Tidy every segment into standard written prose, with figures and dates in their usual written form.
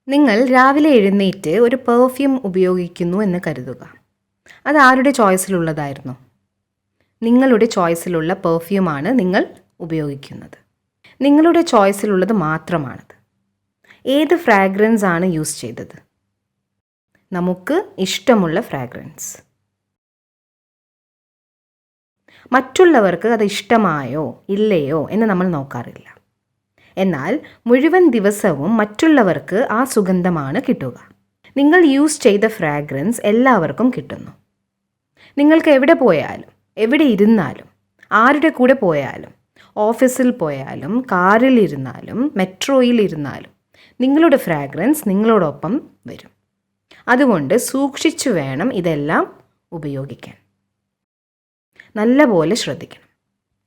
നിങ്ങൾ രാവിലെ എഴുന്നേറ്റ് ഒരു പെർഫ്യൂം ഉപയോഗിക്കുന്നു എന്ന് കരുതുക. അത് ആരുടെ ചോയ്സിലുള്ളതായിരുന്നു? നിങ്ങളുടെ ചോയ്സിലുള്ള പെർഫ്യൂമാണ് നിങ്ങൾ ഉപയോഗിക്കുന്നത്. നിങ്ങളുടെ ചോയ്സിലുള്ളത് മാത്രമാണത്. ഏത് ഫ്രാഗ്രൻസ് ആണ് യൂസ് ചെയ്തത്? നമുക്ക് ഇഷ്ടമുള്ള ഫ്രാഗ്രൻസ്. മറ്റുള്ളവർക്ക് അത് ഇഷ്ടമായോ ഇല്ലയോ എന്ന് നമ്മൾ നോക്കാറില്ല. എന്നാൽ മുഴുവൻ ദിവസവും മറ്റുള്ളവർക്ക് ആ സുഗന്ധമാണ് കിട്ടുക. നിങ്ങൾ യൂസ് ചെയ്ത ഫ്രാഗ്രൻസ് എല്ലാവർക്കും കിട്ടുന്നു. നിങ്ങൾക്ക് എവിടെ പോയാലും, എവിടെ ഇരുന്നാലും, ആരുടെ കൂടെ പോയാലും, ഓഫീസിൽ പോയാലും, കാറിൽ ഇരുന്നാലും, മെട്രോയിൽ ഇരുന്നാലും നിങ്ങളുടെ ഫ്രാഗ്രൻസ് നിങ്ങളോടൊപ്പം വരും. അതുകൊണ്ട് സൂക്ഷിച്ചു വേണം ഇതെല്ലാം ഉപയോഗിക്കാൻ. നല്ലപോലെ ശ്രദ്ധിക്കണം.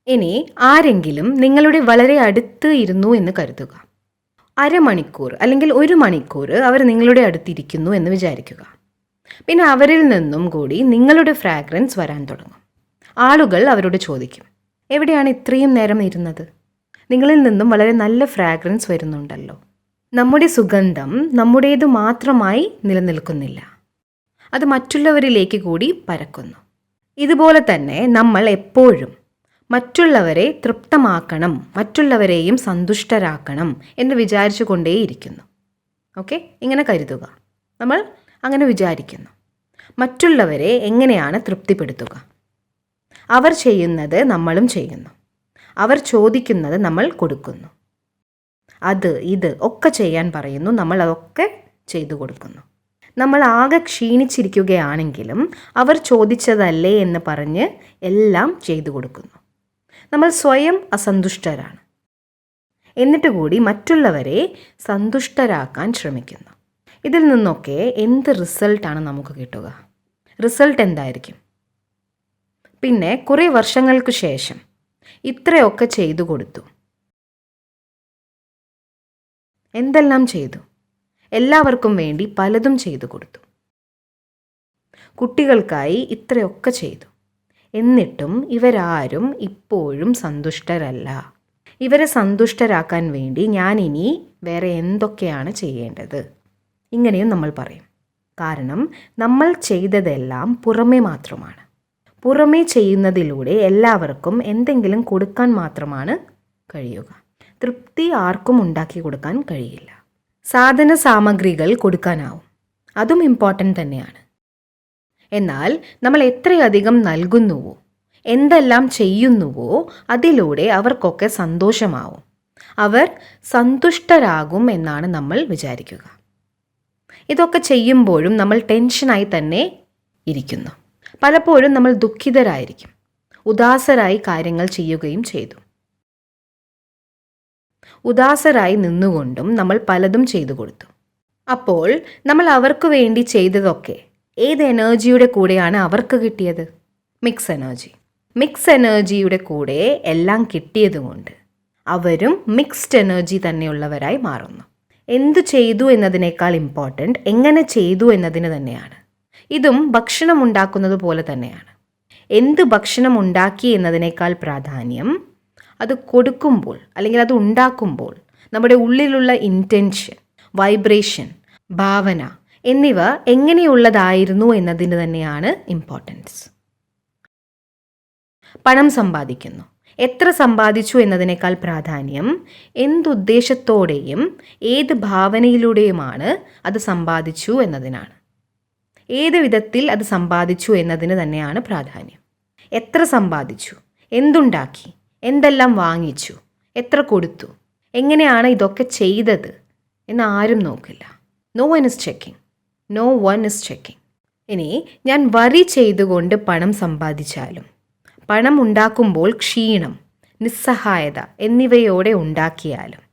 ഇനി ആരെങ്കിലും നിങ്ങളുടെ വളരെ അടുത്ത് ഇരുന്നു എന്ന് കരുതുക. അരമണിക്കൂർ അല്ലെങ്കിൽ 1 മണിക്കൂർ അവർ നിങ്ങളുടെ അടുത്തിരിക്കുന്നു എന്ന് വിചാരിക്കുക. പിന്നെ അവരിൽ നിന്നും കൂടി നിങ്ങളുടെ ഫ്രാഗ്രൻസ് വരാൻ തുടങ്ങും. ആളുകൾ അവരോട് ചോദിക്കും, എവിടെയാണ് ഇത്രയും നേരം ഇരുന്നത്? നിങ്ങളിൽ നിന്നും വളരെ നല്ല ഫ്രാഗ്രൻസ് വരുന്നുണ്ടല്ലോ. നമ്മുടെ സുഗന്ധം നമ്മുടേത് മാത്രമായി നിലനിൽക്കുന്നില്ല, അത് മറ്റുള്ളവരിലേക്ക് കൂടി പരക്കുന്നു. ഇതുപോലെ തന്നെ നമ്മൾ എപ്പോഴും മറ്റുള്ളവരെ തൃപ്തമാക്കണം, മറ്റുള്ളവരെയും സന്തുഷ്ടരാക്കണം എന്ന് വിചാരിച്ചു കൊണ്ടേയിരിക്കുന്നു. ഓക്കെ, ഇങ്ങനെ കരുതുക. നമ്മൾ അങ്ങനെ വിചാരിക്കുന്നു. മറ്റുള്ളവരെ എങ്ങനെയാണ് തൃപ്തിപ്പെടുത്തുക? അവർ ചെയ്യുന്നത് നമ്മളും ചെയ്യുന്നു. അവർ ചോദിക്കുന്നത് നമ്മൾ കൊടുക്കുന്നു. അത് ഇത് ഒക്കെ ചെയ്യാൻ പറയുന്നു, നമ്മൾ അതൊക്കെ ചെയ്തു കൊടുക്കുന്നു. നമ്മൾ ആകെ ക്ഷീണിച്ചിരിക്കുകയാണെങ്കിലും അവർ ചോദിച്ചതല്ലേ എന്ന് പറഞ്ഞ് എല്ലാം ചെയ്തു കൊടുക്കുന്നു. നമ്മൾ സ്വയം അസന്തുഷ്ടരാണ്, എന്നിട്ട് കൂടി മറ്റുള്ളവരെ സന്തുഷ്ടരാക്കാൻ ശ്രമിക്കുന്നു. ഇതിൽ നിന്നൊക്കെ എന്ത് റിസൾട്ടാണ് നമുക്ക് കിട്ടുക? റിസൾട്ട് എന്തായിരിക്കും? പിന്നെ കുറേ വർഷങ്ങൾക്ക് ശേഷം ഇത്രയൊക്കെ ചെയ്തു കൊടുത്തു. എന്തെല്ലാം ചെയ്തു? എല്ലാവർക്കും വേണ്ടി പലതും ചെയ്തു കൊടുത്തു. കുട്ടികൾക്കായി ഇത്രയൊക്കെ ചെയ്തു. എന്നിട്ടും ഇവരാരും ഇപ്പോഴും സന്തുഷ്ടരല്ല. ഇവരെ സന്തുഷ്ടരാക്കാൻ വേണ്ടി ഞാൻ ഇനി വേറെ എന്തൊക്കെയാണ് ചെയ്യേണ്ടത്? ഇങ്ങനെയും നമ്മൾ പറയും. കാരണം നമ്മൾ ചെയ്തതെല്ലാം പുറമേ മാത്രമാണ്. പുറമേ ചെയ്യുന്നതിലൂടെ എല്ലാവർക്കും എന്തെങ്കിലും കൊടുക്കാൻ മാത്രമാണ് കഴിയുക. തൃപ്തി ആർക്കും ഉണ്ടാക്കി കൊടുക്കാൻ കഴിയില്ല. സാധന സാമഗ്രികൾ കൊടുക്കാനാവും, അതും ഇമ്പോർട്ടൻ്റ് തന്നെയാണ്. എന്നാൽ നമ്മൾ എത്രയധികം നൽകുന്നുവോ, എന്തെല്ലാം ചെയ്യുന്നുവോ അതിലൂടെ അവർക്കൊക്കെ സന്തോഷമാവും, അവർ സന്തുഷ്ടരാകും എന്നാണ് നമ്മൾ വിചാരിക്കുക. ഇതൊക്കെ ചെയ്യുമ്പോഴും നമ്മൾ ടെൻഷനായി തന്നെ ഇരിക്കുന്നു. പലപ്പോഴും നമ്മൾ ദുഃഖിതരായിരിക്കും, ഉദാസരായി കാര്യങ്ങൾ ചെയ്യുകയും ചെയ്തു. ഉദാസരായി നിന്നുകൊണ്ടും നമ്മൾ പലതും ചെയ്തു കൊടുത്തു. അപ്പോൾ നമ്മൾ അവർക്ക് വേണ്ടി ചെയ്തതൊക്കെ ഏത് എനർജിയുടെ കൂടെയാണ് അവർക്ക് കിട്ടിയത്? Mix energy. മിക്സ് എനർജിയുടെ കൂടെ എല്ലാം കിട്ടിയതുകൊണ്ട് അവരും മിക്സ്ഡ് എനർജി തന്നെയുള്ളവരായി മാറുന്നു. എന്തു ചെയ്തു എന്നതിനേക്കാൾ ഇമ്പോർട്ടൻ്റ് എങ്ങനെ ചെയ്തു എന്നതിന് തന്നെയാണ്. ഇതും ഭക്ഷണം ഉണ്ടാക്കുന്നത് പോലെ തന്നെയാണ്. എന്ത് ഭക്ഷണം ഉണ്ടാക്കി എന്നതിനേക്കാൾ പ്രാധാന്യം അത് കൊടുക്കുമ്പോൾ അല്ലെങ്കിൽ അത് ഉണ്ടാക്കുമ്പോൾ നമ്മുടെ ഉള്ളിലുള്ള ഇൻറ്റൻഷൻ, വൈബ്രേഷൻ, ഭാവന എന്നിവ എങ്ങനെയുള്ളതായിരുന്നു എന്നതിന് തന്നെയാണ് ഇമ്പോർട്ടൻസ്. പണം സമ്പാദിക്കുന്നു, എത്ര സമ്പാദിച്ചു എന്നതിനേക്കാൾ പ്രാധാന്യം എന്തുദ്ദേശത്തോടെയും ഏത് ഭാവനയിലൂടെയുമാണ് അത് സമ്പാദിച്ചു എന്നതിനാണ്. ഏത് വിധത്തിൽ അത് സമ്പാദിച്ചു എന്നതിന് തന്നെയാണ് പ്രാധാന്യം. എത്ര സമ്പാദിച്ചു, എന്തുണ്ടാക്കി, എന്തെല്ലാം വാങ്ങിച്ചു, എത്ര കൊടുത്തു, എങ്ങനെയാണ് ഇതൊക്കെ ചെയ്തത് എന്ന് ആരും നോക്കില്ല. No one is checking. No one is checking. ഇനി ഞാൻ വറി ചെയ്തുകൊണ്ട് പണം സമ്പാദിച്ചാലും, പണം ഉണ്ടാക്കുമ്പോൾ ക്ഷീണം, നിസ്സഹായത എന്നിവയോടെ ഉണ്ടാക്കിയാലും,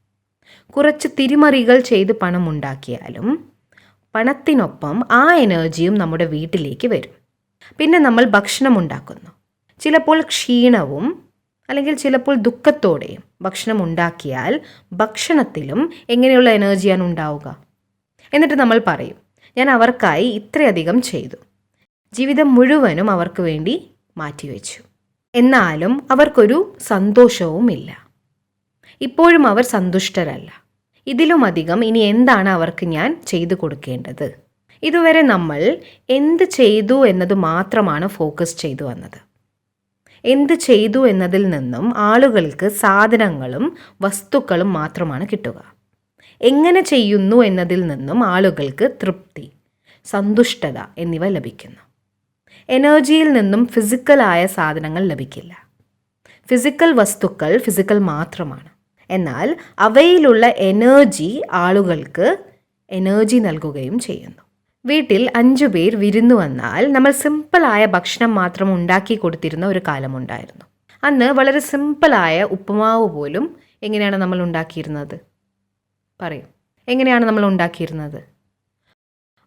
കുറച്ച് തിരിമറികൾ ചെയ്ത് പണം ഉണ്ടാക്കിയാലും, പണത്തിനൊപ്പം ആ എനർജിയും നമ്മുടെ വീട്ടിലേക്ക് വരും. പിന്നെ നമ്മൾ ഭക്ഷണം ഉണ്ടാക്കുന്നു. ചിലപ്പോൾ ക്ഷീണവും അല്ലെങ്കിൽ ചിലപ്പോൾ ദുഃഖത്തോടെയും ഭക്ഷണം ഉണ്ടാക്കിയാൽ ഭക്ഷണത്തിലും എങ്ങനെയുള്ള എനർജിയാണ് ഉണ്ടാവുക? എന്നിട്ട് നമ്മൾ പറയും, ഞാൻ അവർക്കായി ഇത്രയധികം ചെയ്തു, ജീവിതം മുഴുവനും അവർക്ക് വേണ്ടി മാറ്റിവെച്ചു, എന്നാലും അവർക്കൊരു സന്തോഷവുമില്ല. ഇപ്പോഴും അവർ സന്തുഷ്ടരല്ല. ഇതിലുമധികം ഇനി എന്താണ് അവർക്ക് ഞാൻ ചെയ്തു കൊടുക്കേണ്ടത്? ഇതുവരെ നമ്മൾ എന്ത് ചെയ്തു എന്നത് മാത്രമാണ് ഫോക്കസ് ചെയ്തു വന്നത്. എന്ത് ചെയ്തു എന്നതിൽ നിന്നും ആളുകൾക്ക് സാധനങ്ങളും വസ്തുക്കളും മാത്രമാണ് കിട്ടുക. എങ്ങനെ ചെയ്യുന്നു എന്നതിൽ നിന്നും ആളുകൾക്ക് തൃപ്തി, സന്തുഷ്ടത എന്നിവ ലഭിക്കുന്നു. എനർജിയിൽ നിന്നും ഫിസിക്കലായ സാധനങ്ങൾ ലഭിക്കില്ല. ഫിസിക്കൽ വസ്തുക്കൾ ഫിസിക്കൽ മാത്രമാണ്. എന്നാൽ അവയിലുള്ള എനർജി ആളുകൾക്ക് എനർജി നൽകുകയും ചെയ്യുന്നു. വീട്ടിൽ 5 പേർ വിരുന്നു വന്നാൽ നമ്മൾ സിമ്പിളായ ഭക്ഷണം മാത്രം ഉണ്ടാക്കി കൊടുത്തിരുന്ന ഒരു കാലമുണ്ടായിരുന്നു. അന്ന് വളരെ സിമ്പിളായ ഉപ്പുമാവ് പോലും എങ്ങനെയാണ് നമ്മൾ ഉണ്ടാക്കിയിരുന്നത്? പറയും, എങ്ങനെയാണ് നമ്മൾ ഉണ്ടാക്കിയിരുന്നത്?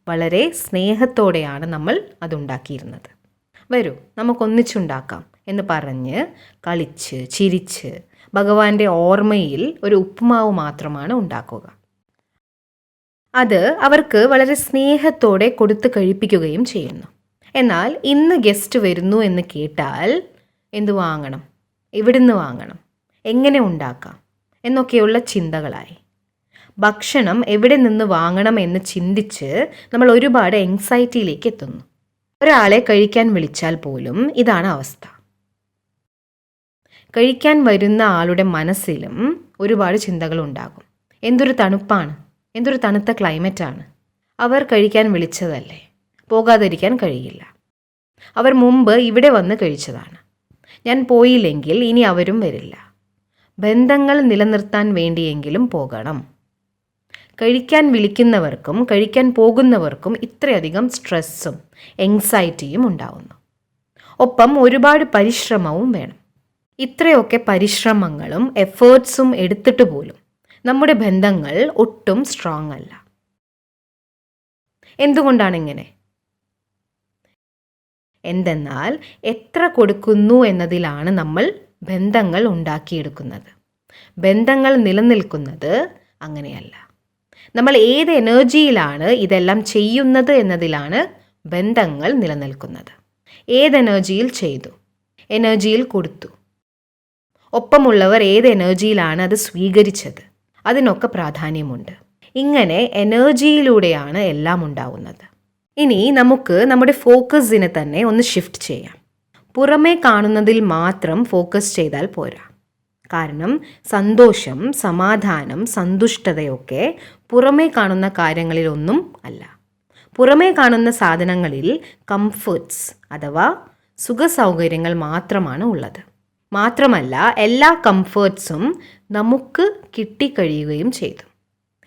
വളരെ സ്നേഹത്തോടെയാണ് നമ്മൾ അതുണ്ടാക്കിയിരുന്നത്. വരൂ നമുക്കൊന്നിച്ചുണ്ടാക്കാം എന്ന് പറഞ്ഞ് കളിച്ച് ചിരിച്ച് ഭഗവാന്റെ ഓർമ്മയിൽ ഒരു ഉപ്പുമാവ് മാത്രമാണ് ഉണ്ടാക്കുക. അത് അവർക്ക് വളരെ സ്നേഹത്തോടെ കൊടുത്ത് കഴിപ്പിക്കുകയും ചെയ്യുന്നു. എന്നാൽ ഇന്ന് ഗസ്റ്റ് വരുന്നു എന്ന് കേട്ടാൽ എന്തു വാങ്ങണം, എവിടുന്ന് വാങ്ങണം, എങ്ങനെ ഉണ്ടാക്കാം എന്നൊക്കെയുള്ള ചിന്തകളായി. ഭക്ഷണം എവിടെ നിന്ന് വാങ്ങണം എന്ന് ചിന്തിച്ച് നമ്മൾ ഒരുപാട് എൻസൈറ്റിയിലേക്ക് എത്തുന്നു. ഒരാളെ കഴിക്കാൻ വിളിച്ചാൽ പോലും ഇതാണ് അവസ്ഥ. കഴിക്കാൻ വരുന്ന ആളുടെ മനസ്സിലും ഒരുപാട് ചിന്തകൾ ഉണ്ടാകും. എന്തൊരു തണുപ്പാണ്, എന്തൊരു തണുത്ത ക്ലൈമറ്റാണ്. അവർ കഴിക്കാൻ വിളിച്ചതല്ലേ, പോകാതിരിക്കാൻ കഴിയില്ല. അവർ മുമ്പ് ഇവിടെ വന്ന് കഴിച്ചതാണ്. ഞാൻ പോയില്ലെങ്കിൽ ഇനി അവരും വരില്ല. ബന്ധങ്ങൾ നിലനിർത്താൻ വേണ്ടിയെങ്കിലും പോകണം. കഴിക്കാൻ വിളിക്കുന്നവർക്കും കഴിക്കാൻ പോകുന്നവർക്കും ഇത്രയധികം സ്ട്രെസ്സും എൻസൈറ്റിയും ഉണ്ടാവുന്നു. ഒപ്പം ഒരുപാട് പരിശ്രമവും വേണം. ഇത്രയൊക്കെ പരിശ്രമങ്ങളും എഫേർട്സും എടുത്തിട്ട് പോലും നമ്മുടെ ബന്ധങ്ങൾ ഒട്ടും സ്ട്രോങ് അല്ല. എന്തുകൊണ്ടാണ് ഇങ്ങനെ? എന്തെന്നാൽ എത്ര കൊടുക്കുന്നു എന്നതിലാണ് നമ്മൾ ബന്ധങ്ങൾ ഉണ്ടാക്കിയെടുക്കുന്നത്. ബന്ധങ്ങൾ നിലനിൽക്കുന്നത് അങ്ങനെയല്ല. നമ്മൾ ഏത് എനർജിയിലാണ് ഇതെല്ലാം ചെയ്യുന്നത് എന്നതിലാണ് ബന്ധങ്ങൾ നിലനിൽക്കുന്നത്. ഏത് എനർജിയിൽ ചെയ്തു, എനർജിയിൽ കൊടുത്തു, ഒപ്പമുള്ളവർ ഏത് എനർജിയിലാണ് അത് സ്വീകരിച്ചത്, അതിനൊക്കെ പ്രാധാന്യമുണ്ട്. ഇങ്ങനെ എനർജിയിലൂടെയാണ് എല്ലാം ഉണ്ടാവുന്നത്. ഇനി നമുക്ക് നമ്മുടെ ഫോക്കസിനെ തന്നെ ഒന്ന് ഷിഫ്റ്റ് ചെയ്യാം. പുറമേ കാണുന്നതിൽ മാത്രം ഫോക്കസ് ചെയ്താൽ പോരാ. കാരണം സന്തോഷം, സമാധാനം, സന്തുഷ്ടതയൊക്കെ പുറമേ കാണുന്ന കാര്യങ്ങളിലൊന്നും അല്ല. പുറമേ കാണുന്ന സാധനങ്ങളിൽ കംഫർട്ട്സ് അഥവാ സുഖസൗകര്യങ്ങൾ മാത്രമാണ് ഉള്ളത്. മാത്രമല്ല എല്ലാ കംഫർട്ട്സും നമുക്ക് കിട്ടിക്കഴിയുകയും ചെയ്തു.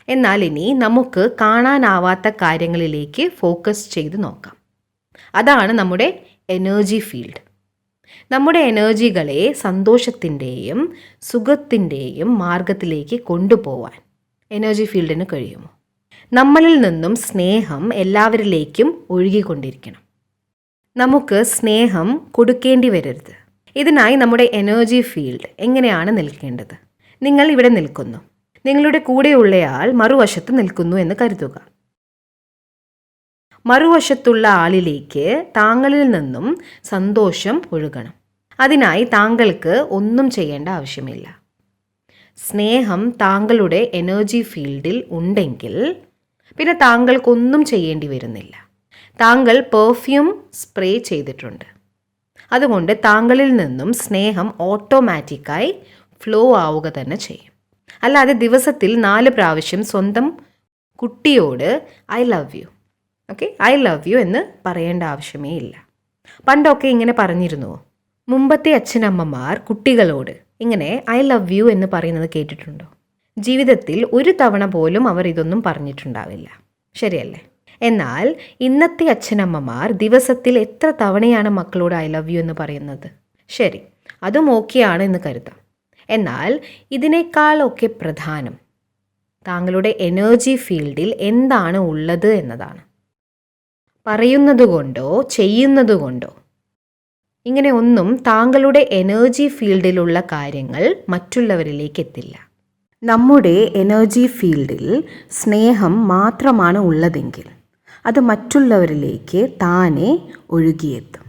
എന്നാൽ ഇനി നമുക്ക് കാണാനാവാത്ത കാര്യങ്ങളിലേക്ക് ഫോക്കസ് ചെയ്ത് നോക്കാം. അതാണ് നമ്മുടെ എനർജി ഫീൽഡ്. നമ്മുടെ എനർജികളെ സന്തോഷത്തിൻ്റെയും സുഖത്തിൻ്റെയും മാർഗത്തിലേക്ക് കൊണ്ടുപോവാൻ എനർജി ഫീൽഡിന് കഴിയുമോ? നമ്മളിൽ നിന്നും സ്നേഹം എല്ലാവരിലേക്കും ഒഴുകിക്കൊണ്ടിരിക്കണം. നമുക്ക് സ്നേഹം കൊടുക്കേണ്ടി വരരുത്. ഇതിനായി നമ്മുടെ എനർജി ഫീൽഡ് എങ്ങനെയാണ് നിൽക്കേണ്ടത്? നിങ്ങൾ ഇവിടെ നിൽക്കുന്നു, നിങ്ങളുടെ കൂടെയുള്ളയാൾ മറുവശത്ത് നിൽക്കുന്നു എന്ന് കരുതുക. മറുവശത്തുള്ള ആളിലേക്ക് താങ്കളിൽ നിന്നും സന്തോഷം ഒഴുകണം. അതിനായി താങ്കൾക്ക് ഒന്നും ചെയ്യേണ്ട ആവശ്യമില്ല. സ്നേഹം താങ്കളുടെ എനർജി ഫീൽഡിൽ ഉണ്ടെങ്കിൽ പിന്നെ താങ്കൾക്കൊന്നും ചെയ്യേണ്ടി വരുന്നില്ല. താങ്കൾ പെർഫ്യൂം സ്പ്രേ ചെയ്തിട്ടുണ്ട്. അതുകൊണ്ട് താങ്കളിൽ നിന്നും സ്നേഹം ഓട്ടോമാറ്റിക്കായി ഫ്ലോ ആവുക തന്നെ ചെയ്യും. അല്ലാതെ ദിവസത്തിൽ 4 പ്രാവശ്യം സ്വന്തം കുട്ടിയോട് I love you, okay, I love you എന്ന് പറയേണ്ട ആവശ്യമേ ഇല്ല. പണ്ടൊക്കെ ഇങ്ങനെ പറഞ്ഞിരുന്നുവോ? മുമ്പത്തെ അച്ഛനമ്മമാർ കുട്ടികളോട് ഇങ്ങനെ ഐ ലവ് യു എന്ന് പറയുന്നത് കേട്ടിട്ടുണ്ടോ? ജീവിതത്തിൽ ഒരു തവണ പോലും അവർ ഇതൊന്നും പറഞ്ഞിട്ടുണ്ടാവില്ല. ശരിയല്ലേ? എന്നാൽ ഇന്നത്തെ അച്ഛനമ്മമാർ ദിവസത്തിൽ എത്ര തവണയാണ് മക്കളോട് ഐ ലവ് യു എന്ന് പറയുന്നത്? ശരി, അതും ഓക്കെയാണ് എന്ന് കരുതാം. എന്നാൽ ഇതിനേക്കാളൊക്കെ പ്രധാനം താങ്കളുടെ എനർജി ഫീൽഡിൽ എന്താണ് ഉള്ളത് എന്നതാണ്. പറയുന്നത് കൊണ്ടോ ചെയ്യുന്നത് കൊണ്ടോ ഇങ്ങനെ ഒന്നും താങ്കളുടെ എനർജി ഫീൽഡിലുള്ള കാര്യങ്ങൾ മറ്റുള്ളവരിലേക്ക് എത്തില്ല. നമ്മുടെ എനർജി ഫീൽഡിൽ സ്നേഹം മാത്രമാണ് ഉള്ളതെങ്കിൽ അത് മറ്റുള്ളവരിലേക്ക് താനെ ഒഴുകിയെത്തും.